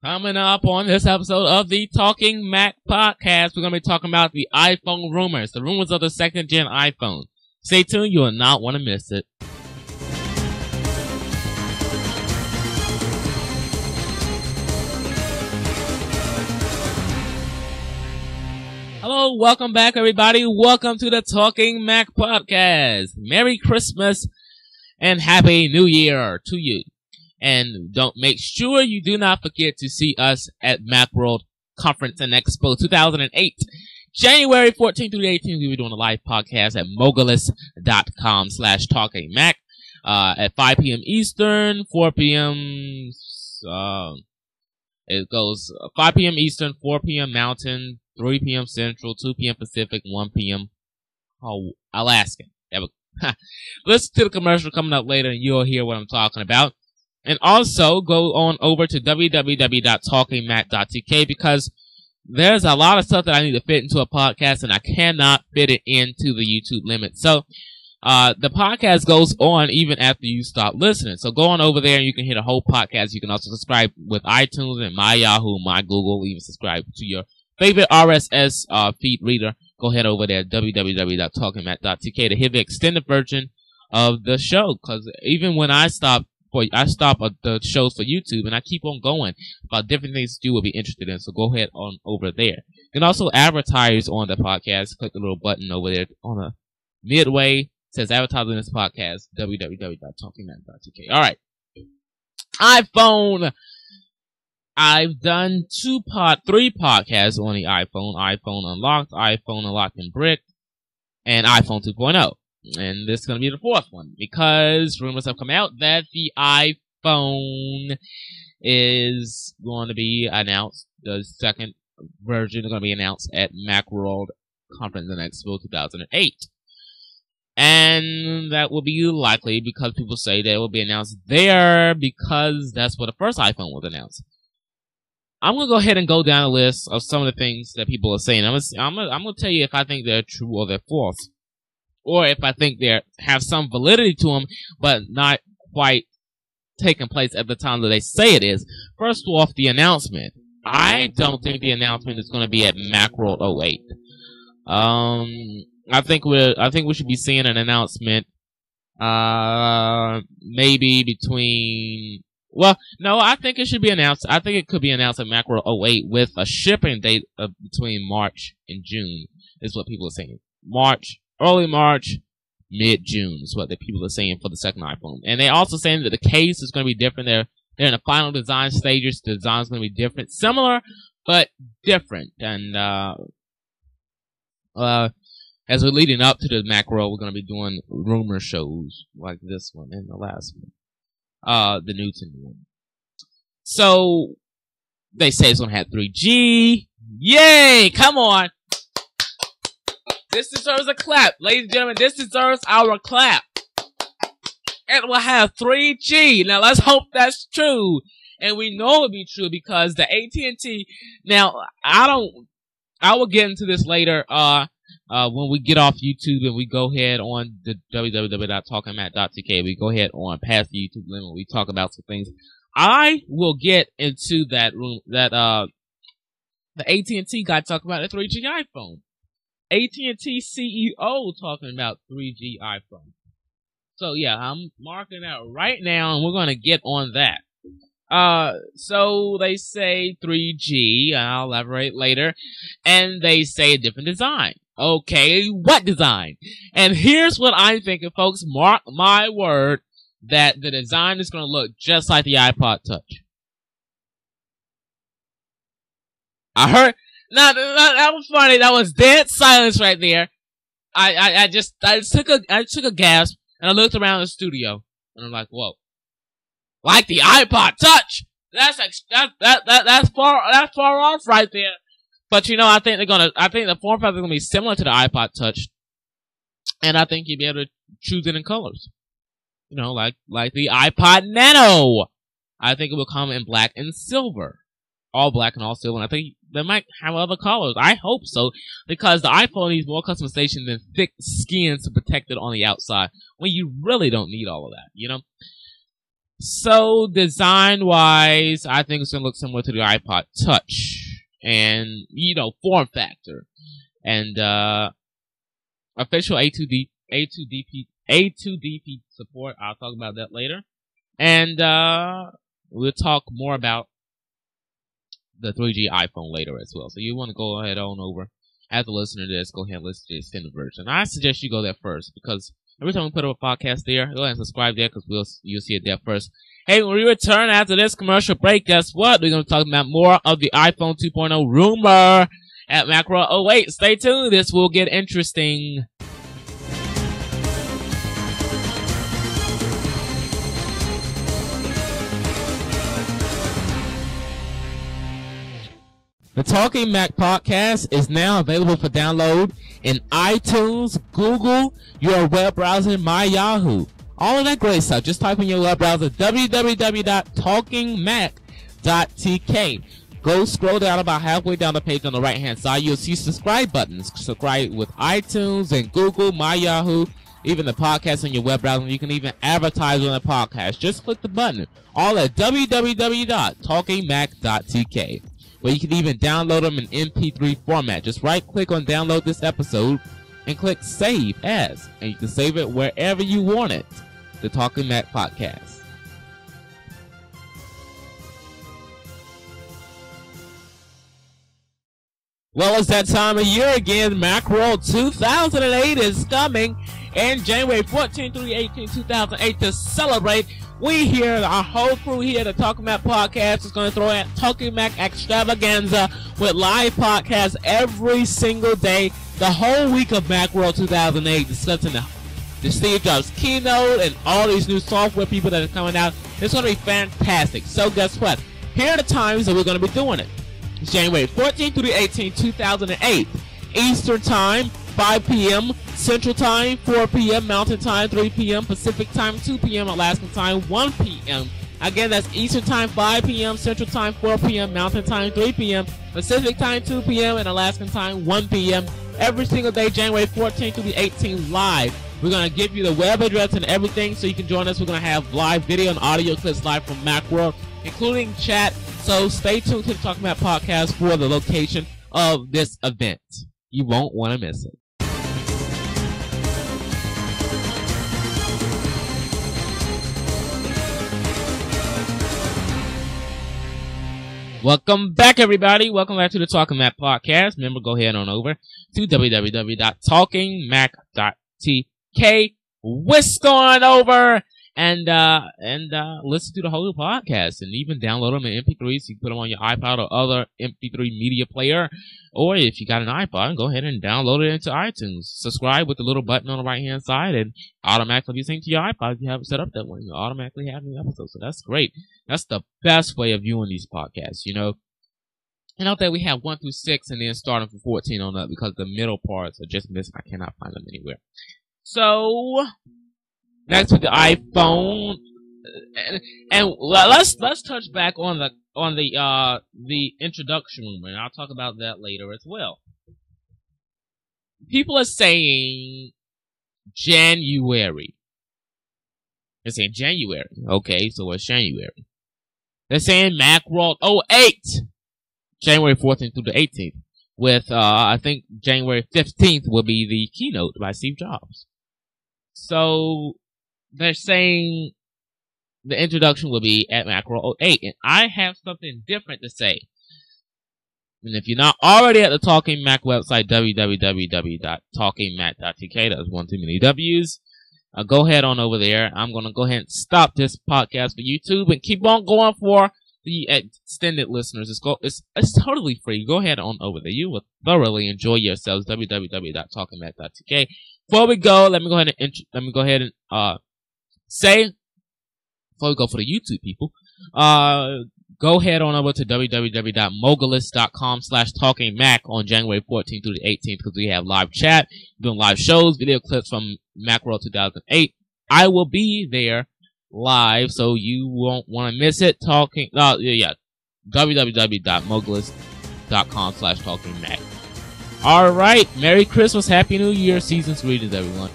Coming up on this episode of the Talking Mac podcast, we're going to be talking about the iPhone rumors, the rumors of the second-gen iPhone. Stay tuned, you will not want to miss it. Hello, welcome back, everybody. Welcome to the Talking Mac podcast. Merry Christmas and Happy New Year to you. And make sure you do not forget to see us at Macworld Conference and Expo 2008. January 14th through the 18th, we'll be doing a live podcast at mogulus.com/talkingmac, at 5 p.m. Eastern, 4 p.m. It goes 5 p.m. Eastern, 4 p.m. Mountain, 3 p.m. Central, 2 p.m. Pacific, 1 p.m. Alaskan. Listen to the commercial coming up later and you'll hear what I'm talking about. And also, go on over to www.talkingmac.tk because there's a lot of stuff that I need to fit into a podcast and I cannot fit it into the YouTube limit. So, the podcast goes on even after you stop listening. So go on over there and you can hear the whole podcast. You can also subscribe with iTunes and my Yahoo, my Google, even subscribe to your favorite RSS feed reader. Go ahead over there, www.talkingmac.tk to hear the extended version of the show. Because even when I stop at the shows for YouTube and I keep on going about different things you will be interested in. So go ahead on over there. You can also advertise on the podcast. Click the little button over there on the midway. It says advertise on this podcast, www.talkingmac.tk. All right. iPhone. I've done three podcasts on the iPhone. iPhone Unlocked, iPhone Unlocked and Brick, and iPhone 2.0. And this is going to be the fourth one because rumors have come out that the iPhone is going to be announced. The second version is going to be announced at Macworld Conference and Expo 2008. And that will be likely because people say that it will be announced there because that's where the first iPhone was announced. I'm going to go ahead and go down a list of some of the things that people are saying. I'm going to tell you if I think they're true or they're false. Or if I think they have some validity to them, but not quite taking place at the time that they say it is. First off, the announcement. I don't think the announcement is going to be at Macworld 08. I think we should be seeing an announcement, maybe between. Well, no, I think it should be announced. I think it could be announced at Macworld 08 with a shipping date of between March and June. Is what people are saying. Early March, mid-June is what the people are saying for the second iPhone. And they're also saying that the case is going to be different. They're in the final design stages. The design is going to be different. Similar, but different. And as we're leading up to the Macworld, we're going to be doing rumor shows like this one and the last one. The Newton one. So, they say it's going to have 3G. Yay! Come on! This deserves a clap. Ladies and gentlemen, this deserves our clap. It will have 3G. Now, let's hope that's true. And we know it'll be true because the At&t... Now, I will get into this later, when we get off YouTube and we go ahead on the www.talkingmac.tk. We go ahead on past the YouTube limit. We talk about some things. I will get into that room, the At&t guy talking about a 3G iPhone. At&t CEO talking about 3G iPhone. So yeah, I'm marking out right now and we're going to get on that. So they say 3G, and I'll elaborate later, and they say a different design. Okay, what design? And here's what I'm thinking, folks. Mark my word that the design is going to look just like the iPod Touch. I heard... No, that was funny. That was dead silence right there. I took a gasp and I looked around the studio and I'm like, whoa, like the iPod Touch. That's far off right there. But I think the form factor is gonna be similar to the iPod Touch, and I think you'll be able to choose it in colors. Like the iPod Nano. I think it will come in black and silver. All black and all silver, and I think they might have other colors. I hope so, because the iPhone needs more customization than thick skins to protect it on the outside, when you really don't need all of that, So design-wise, I think it's gonna look similar to the iPod Touch, and form factor, and official A2DP support. I'll talk about that later, and we'll talk more about the 3G iPhone later as well. So you want to go ahead on over as a listener to this. Go ahead and listen to the extended version. I suggest you go there first because every time we put up a podcast there, go ahead and subscribe there because you'll see it there first. Hey, when we return after this commercial break, guess what? We're going to talk about more of the iPhone 2.0 rumor at Macworld. Oh, wait, stay tuned. This will get interesting. The Talking Mac podcast is now available for download in iTunes, Google, your web browser, My Yahoo. All of that great stuff. Just type in your web browser, www.talkingmac.tk. Go scroll down about halfway down the page on the right-hand side. You'll see subscribe buttons. Subscribe with iTunes and Google, My Yahoo, even the podcast on your web browser. You can even advertise on the podcast. Just click the button. All at www.talkingmac.tk. Where you can even download them in MP3 format. Just right-click on download this episode and click Save As. And you can save it wherever you want it. The Talking Mac Podcast. Well, it's that time of year again. Macworld 2008 is coming. And January 14 through 18, 2008 to celebrate. We here, our whole crew here, the Talking Mac Podcast is going to throw at Talking Mac Extravaganza with live podcasts every single day, the whole week of Macworld 2008, discussing the Steve Jobs keynote and all these new software people that are coming out. It's going to be fantastic. So guess what? Here are the times that we're going to be doing it. It's January 14 through the 18th, 2008, Eastern Time, 5 p.m., Central Time, 4 p.m., Mountain Time, 3 p.m., Pacific Time, 2 p.m., Alaskan Time, 1 p.m. Again, that's Eastern Time, 5 p.m., Central Time, 4 p.m., Mountain Time, 3 p.m., Pacific Time, 2 p.m., and Alaskan Time, 1 p.m. Every single day, January 14th through the 18th, live. We're going to give you the web address and everything so you can join us. We're going to have live video and audio clips live from Macworld, including chat. So stay tuned to the Talking Mac Podcast for the location of this event. You won't want to miss it. Welcome back, everybody. Welcome back to the Talking Mac Podcast. Remember, go ahead on over to www.talkingmac.tk. Whisk on over and listen to the whole podcast and even download them in MP3 so you can put them on your iPod or other MP3 media player. Or if you got an iPod, go ahead and download it into iTunes. Subscribe with the little button on the right-hand side and automatically be synced to your iPod. If you have it set up that way, you automatically have new episodes. So that's great. That's the best way of viewing these podcasts, And out there we have 1 through 6 and then starting from 14 on up because the middle parts are just missing. I cannot find them anywhere. So, next with the iPhone. And let's touch back on the introduction rumor, and I'll talk about that later as well. People are saying January. They're saying January. Okay, so it's January. They're saying Macworld 08, January 14th through the 18th, with I think January 15th will be the keynote by Steve Jobs. So they're saying the introduction will be at Macworld 08, and I have something different to say. And if you're not already at the Talking Mac website, www.talkingmac.tk, that's one too many W's, go ahead on over there. I'm going to go ahead and stop this podcast for YouTube and keep on going for the extended listeners. It's totally free. Go ahead on over there. You will thoroughly enjoy yourselves. www.talkingmac.tk. Before we go, let me go ahead and say, before we go for the YouTube people, go ahead on over to www.mogulus.com/talkingmac on January 14th through the 18th because we have live chat, doing live shows, video clips from Macworld 2008. I will be there live, so you won't want to miss it. www.mogulus.com/talkingmac. All right, Merry Christmas, Happy New Year, season's greetings, everyone.